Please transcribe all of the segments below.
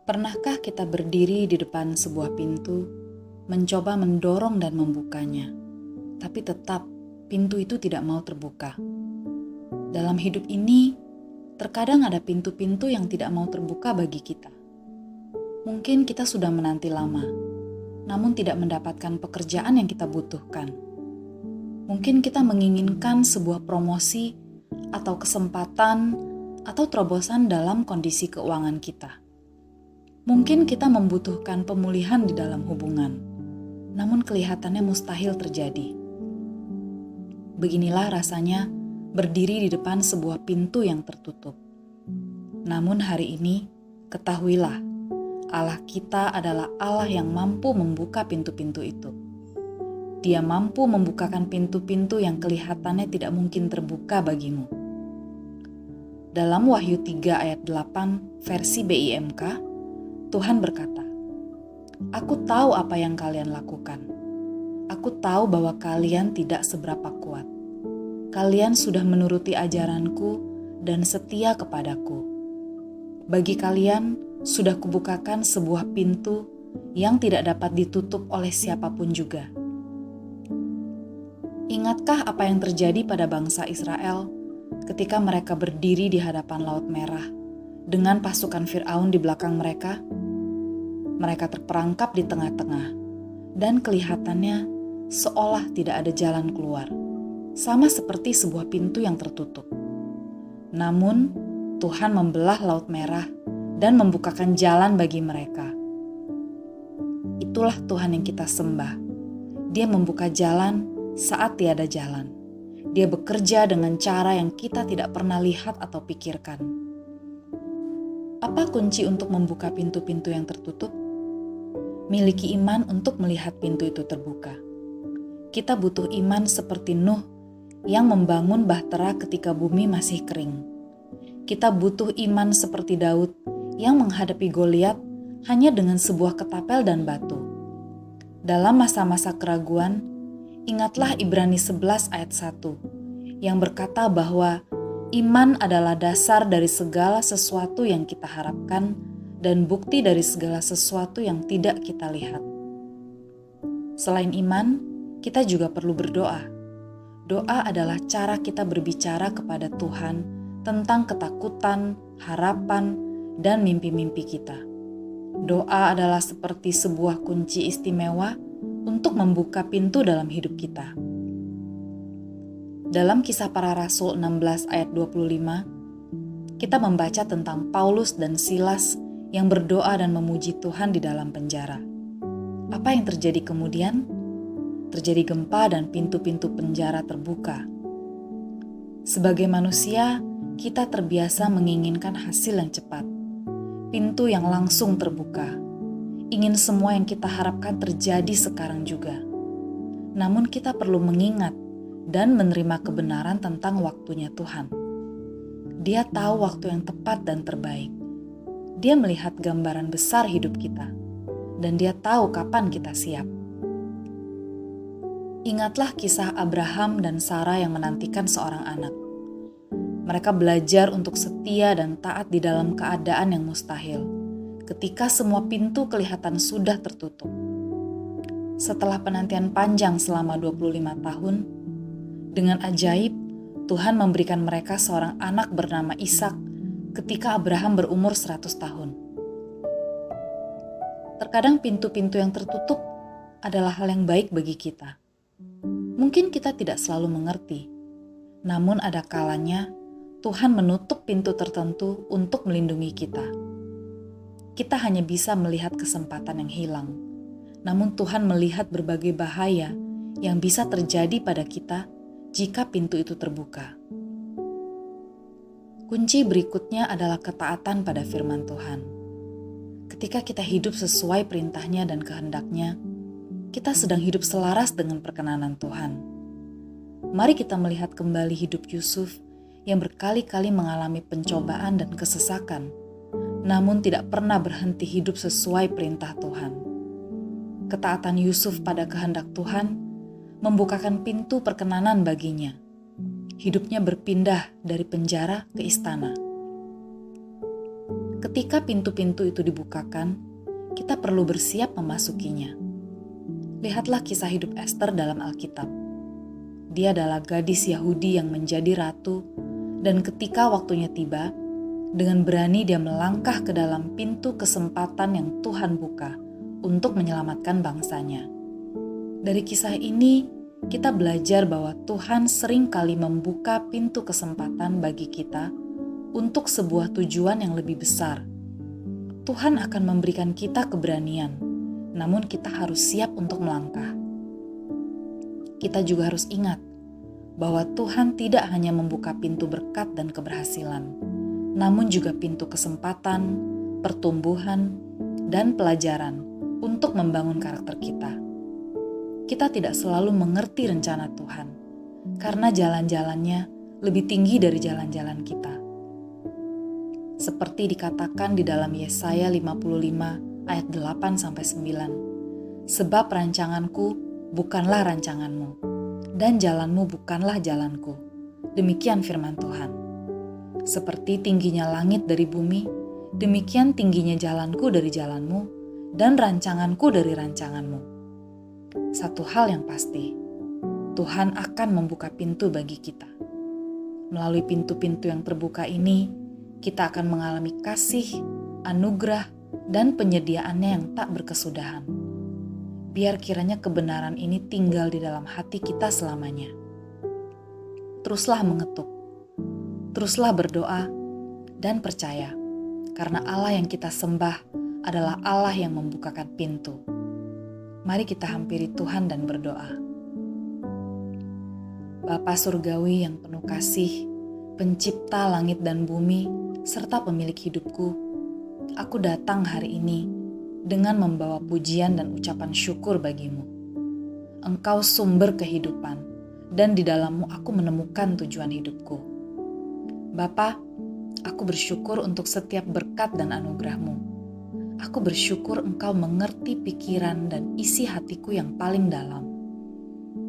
Pernahkah kita berdiri di depan sebuah pintu, mencoba mendorong dan membukanya, tapi tetap pintu itu tidak mau terbuka? Dalam hidup ini, terkadang ada pintu-pintu yang tidak mau terbuka bagi kita. Mungkin kita sudah menanti lama, namun tidak mendapatkan pekerjaan yang kita butuhkan. Mungkin kita menginginkan sebuah promosi atau kesempatan atau terobosan dalam kondisi keuangan kita. Mungkin kita membutuhkan pemulihan di dalam hubungan, namun kelihatannya mustahil terjadi. Beginilah rasanya berdiri di depan sebuah pintu yang tertutup. Namun hari ini, ketahuilah, Allah kita adalah Allah yang mampu membuka pintu-pintu itu. Dia mampu membukakan pintu-pintu yang kelihatannya tidak mungkin terbuka bagimu. Dalam Wahyu 3 ayat 8 versi BIMK, Tuhan berkata, "Aku tahu apa yang kalian lakukan. Aku tahu bahwa kalian tidak seberapa kuat. Kalian sudah menuruti ajaranku dan setia kepadaku. Bagi kalian sudah kubukakan sebuah pintu yang tidak dapat ditutup oleh siapapun juga." Ingatkah apa yang terjadi pada bangsa Israel ketika mereka berdiri di hadapan Laut Merah dengan pasukan Firaun di belakang mereka? Mereka terperangkap di tengah-tengah, dan kelihatannya seolah tidak ada jalan keluar, sama seperti sebuah pintu yang tertutup. Namun, Tuhan membelah Laut Merah dan membukakan jalan bagi mereka. Itulah Tuhan yang kita sembah. Dia membuka jalan saat tiada jalan. Dia bekerja dengan cara yang kita tidak pernah lihat atau pikirkan. Apa kunci untuk membuka pintu-pintu yang tertutup? Miliki iman untuk melihat pintu itu terbuka. Kita butuh iman seperti Nuh yang membangun bahtera ketika bumi masih kering. Kita butuh iman seperti Daud yang menghadapi Goliat hanya dengan sebuah ketapel dan batu. Dalam masa-masa keraguan, ingatlah Ibrani 11 ayat 1 yang berkata bahwa iman adalah dasar dari segala sesuatu yang kita harapkan dan bukti dari segala sesuatu yang tidak kita lihat. Selain iman, kita juga perlu berdoa. Doa adalah cara kita berbicara kepada Tuhan tentang ketakutan, harapan, dan mimpi-mimpi kita. Doa adalah seperti sebuah kunci istimewa untuk membuka pintu dalam hidup kita. Dalam Kisah Para Rasul 16 ayat 25, kita membaca tentang Paulus dan Silas yang berdoa dan memuji Tuhan di dalam penjara. Apa yang terjadi kemudian? Terjadi gempa dan pintu-pintu penjara terbuka. Sebagai manusia, kita terbiasa menginginkan hasil yang cepat, pintu yang langsung terbuka. Ingin semua yang kita harapkan terjadi sekarang juga. Namun kita perlu mengingat dan menerima kebenaran tentang waktunya Tuhan. Dia tahu waktu yang tepat dan terbaik. Dia melihat gambaran besar hidup kita, dan Dia tahu kapan kita siap. Ingatlah kisah Abraham dan Sarah yang menantikan seorang anak. Mereka belajar untuk setia dan taat di dalam keadaan yang mustahil, ketika semua pintu kelihatan sudah tertutup. Setelah penantian panjang selama 25 tahun, dengan ajaib, Tuhan memberikan mereka seorang anak bernama Ishak ketika Abraham berumur 100 tahun. Terkadang pintu-pintu yang tertutup adalah hal yang baik bagi kita. Mungkin kita tidak selalu mengerti, namun ada kalanya Tuhan menutup pintu tertentu untuk melindungi kita. Kita hanya bisa melihat kesempatan yang hilang, namun Tuhan melihat berbagai bahaya yang bisa terjadi pada kita jika pintu itu terbuka. Kunci berikutnya adalah ketaatan pada firman Tuhan. Ketika kita hidup sesuai perintahnya dan kehendaknya, kita sedang hidup selaras dengan perkenanan Tuhan. Mari kita melihat kembali hidup Yusuf yang berkali-kali mengalami pencobaan dan kesesakan, namun tidak pernah berhenti hidup sesuai perintah Tuhan. Ketaatan Yusuf pada kehendak Tuhan membukakan pintu perkenanan baginya. Hidupnya berpindah dari penjara ke istana. Ketika pintu-pintu itu dibukakan, kita perlu bersiap memasukinya. Lihatlah kisah hidup Ester dalam Alkitab. Dia adalah gadis Yahudi yang menjadi ratu, dan ketika waktunya tiba, dengan berani dia melangkah ke dalam pintu kesempatan yang Tuhan buka untuk menyelamatkan bangsanya. Dari kisah ini, kita belajar bahwa Tuhan sering kali membuka pintu kesempatan bagi kita untuk sebuah tujuan yang lebih besar. Tuhan akan memberikan kita keberanian, namun kita harus siap untuk melangkah. Kita juga harus ingat bahwa Tuhan tidak hanya membuka pintu berkat dan keberhasilan, namun juga pintu kesempatan, pertumbuhan, dan pelajaran untuk membangun karakter kita. Kita tidak selalu mengerti rencana Tuhan, karena jalan-jalannya lebih tinggi dari jalan-jalan kita. Seperti dikatakan di dalam Yesaya 55 ayat 8-9. Sebab rancanganku bukanlah rancanganmu, dan jalanmu bukanlah jalanku. Demikian firman Tuhan. Seperti tingginya langit dari bumi, demikian tingginya jalanku dari jalanmu, dan rancanganku dari rancanganmu. Satu hal yang pasti, Tuhan akan membuka pintu bagi kita. Melalui pintu-pintu yang terbuka ini, kita akan mengalami kasih, anugerah, dan penyediaannya yang tak berkesudahan. Biar kiranya kebenaran ini tinggal di dalam hati kita selamanya. Teruslah mengetuk, teruslah berdoa, dan percaya, karena Allah yang kita sembah adalah Allah yang membukakan pintu. Mari kita hampiri Tuhan dan berdoa. Bapa Surgawi yang penuh kasih, pencipta langit dan bumi, serta pemilik hidupku, aku datang hari ini dengan membawa pujian dan ucapan syukur bagimu. Engkau sumber kehidupan, dan di dalammu aku menemukan tujuan hidupku. Bapa, aku bersyukur untuk setiap berkat dan anugerahmu. Aku bersyukur Engkau mengerti pikiran dan isi hatiku yang paling dalam.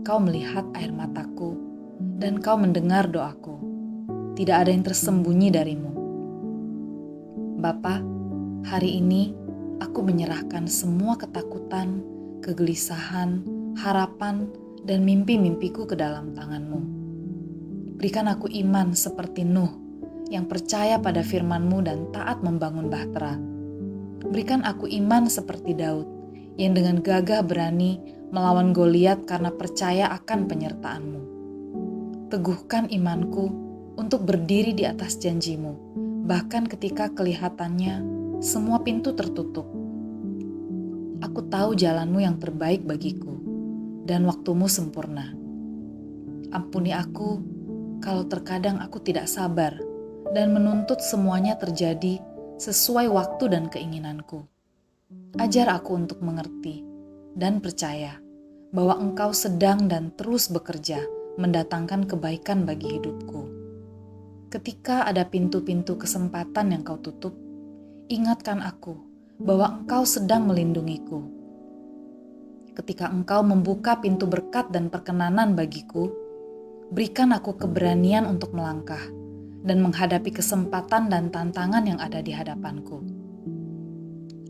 Kau melihat air mataku, dan Kau mendengar doaku. Tidak ada yang tersembunyi darimu. Bapa, hari ini aku menyerahkan semua ketakutan, kegelisahan, harapan, dan mimpi-mimpiku ke dalam tangan-Mu. Berikan aku iman seperti Nuh, yang percaya pada firman-Mu dan taat membangun bahtera. Berikan aku iman seperti Daud, yang dengan gagah berani melawan Goliat karena percaya akan penyertaan-Mu. Teguhkan imanku untuk berdiri di atas janji-Mu, bahkan ketika kelihatannya semua pintu tertutup. Aku tahu jalan-Mu yang terbaik bagiku, dan waktu-Mu sempurna. Ampuni aku kalau terkadang aku tidak sabar dan menuntut semuanya terjadi sesuai waktu dan keinginanku. Ajar aku untuk mengerti dan percaya bahwa Engkau sedang dan terus bekerja mendatangkan kebaikan bagi hidupku. Ketika ada pintu-pintu kesempatan yang Kau tutup, ingatkan aku bahwa Engkau sedang melindungiku. Ketika Engkau membuka pintu berkat dan perkenanan bagiku, berikan aku keberanian untuk melangkah dan menghadapi kesempatan dan tantangan yang ada di hadapanku.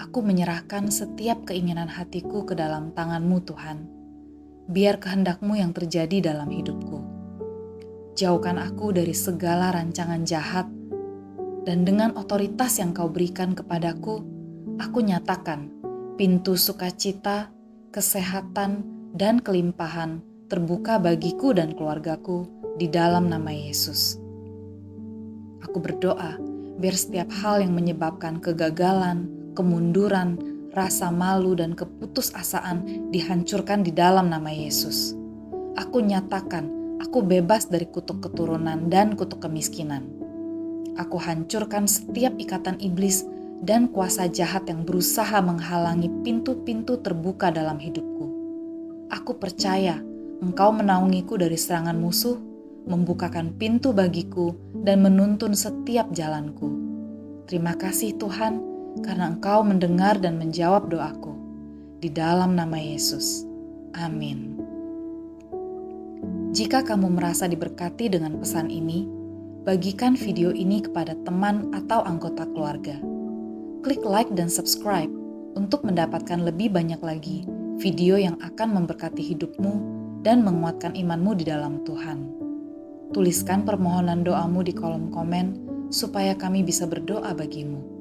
Aku menyerahkan setiap keinginan hatiku ke dalam tangan-Mu, Tuhan. Biar kehendak-Mu yang terjadi dalam hidupku. Jauhkan aku dari segala rancangan jahat, dan dengan otoritas yang Kau berikan kepadaku, aku nyatakan pintu sukacita, kesehatan, dan kelimpahan terbuka bagiku dan keluargaku di dalam nama Yesus. Aku berdoa biar setiap hal yang menyebabkan kegagalan, kemunduran, rasa malu, dan keputusasaan dihancurkan di dalam nama Yesus. Aku nyatakan, aku bebas dari kutuk keturunan dan kutuk kemiskinan. Aku hancurkan setiap ikatan iblis dan kuasa jahat yang berusaha menghalangi pintu-pintu terbuka dalam hidupku. Aku percaya Engkau menaungiku dari serangan musuh, membukakan pintu bagiku, dan menuntun setiap jalanku. Terima kasih Tuhan, karena Engkau mendengar dan menjawab doaku. Di dalam nama Yesus. Amin. Jika kamu merasa diberkati dengan pesan ini, bagikan video ini kepada teman atau anggota keluarga. Klik like dan subscribe untuk mendapatkan lebih banyak lagi video yang akan memberkati hidupmu dan menguatkan imanmu di dalam Tuhan. Tuliskan permohonan doamu di kolom komen supaya kami bisa berdoa bagimu.